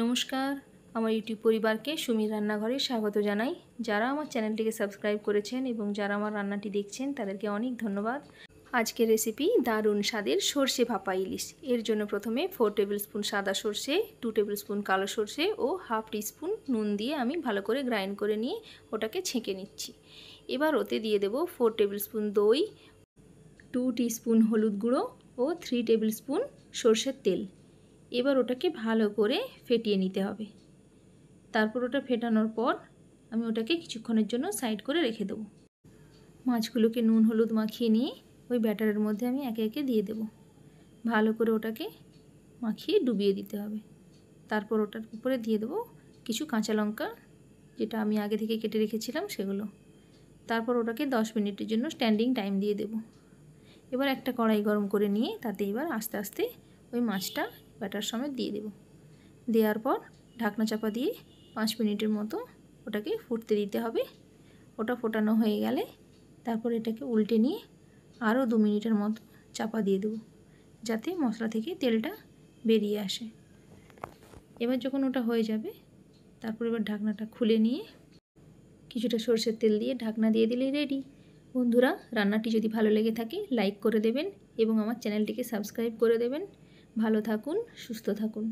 নমস্কার, আমার ইউটিউব পরিবারকে সুমির রান্নাঘরে স্বাগত জানাই। যারা আমার চ্যানেলটিকে সাবস্ক্রাইব করেছেন এবং যারা আমার রান্নাটি দেখছেন তাদেরকে অনেক ধন্যবাদ। আজকের রেসিপি দারুণ স্বাদের সর্ষে ভাপা ইলিশ। এর জন্য প্রথমে 4 টেবিল স্পুন সাদা সর্ষে, 2 টেবিল স্পুন কালো সর্ষে ও হাফ টিস্পুন নুন দিয়ে আমি ভালো করে গ্রাইন্ড করে নিয়ে ওটাকে ছেঁকে নিচ্ছি। এবার ওতে দিয়ে দেব 4 টেবিল স্পুন দই, 2 টিস্পুন হলুদ গুঁড়ো ও 3 টেবিল স্পুন সর্ষের তেল। এবার ওটাকে ভালো করে ফেটিয়ে নিতে হবে। তারপর ওটা ফেটানোর পর আমি ওটাকে কিছুক্ষণের জন্য সাইড করে রেখে দেবো। মাছগুলোকে নুন হলুদ মাখিয়ে নিয়ে ওই ব্যাটারের মধ্যে আমি একে একে দিয়ে দেব। ভালো করে ওটাকে মাখিয়ে ডুবিয়ে দিতে হবে। তারপর ওটার উপরে দিয়ে দেবো কিছু কাঁচা লঙ্কা, যেটা আমি আগে থেকে কেটে রেখেছিলাম সেগুলো। তারপর ওটাকে 10 মিনিটের জন্য স্ট্যান্ডিং টাইম দিয়ে দেব। এবার একটা কড়াই গরম করে নিয়ে তাতে এবার আস্তে আস্তে ওই মাছটা ব্যাটার সমেত দিয়ে দেব। দেওয়ার পর ঢাকনা চাপা দিয়ে 5 মিনিটের মতো ওটাকে ফুটতে দিতে হবে। ওটা ফোটানো হয়ে গেলে তারপর এটাকে উল্টে নিয়ে আরও 2 মিনিটের মতো চাপা দিয়ে দেবো, যাতে মশলা থেকে তেলটা বেরিয়ে আসে। এবার যখন ওটা হয়ে যাবে তারপর এবার ঢাকনাটা খুলে নিয়ে কিছুটা সরষের তেল দিয়ে ঢাকনা দিয়ে দিলেই রেডি। বন্ধুরা, রান্নাটি যদি ভালো লেগে থাকে লাইক করে দেবেন এবং আমার চ্যানেলটিকে সাবস্ক্রাইব করে দেবেন। ভালো থাকুন, সুস্থ থাকুন।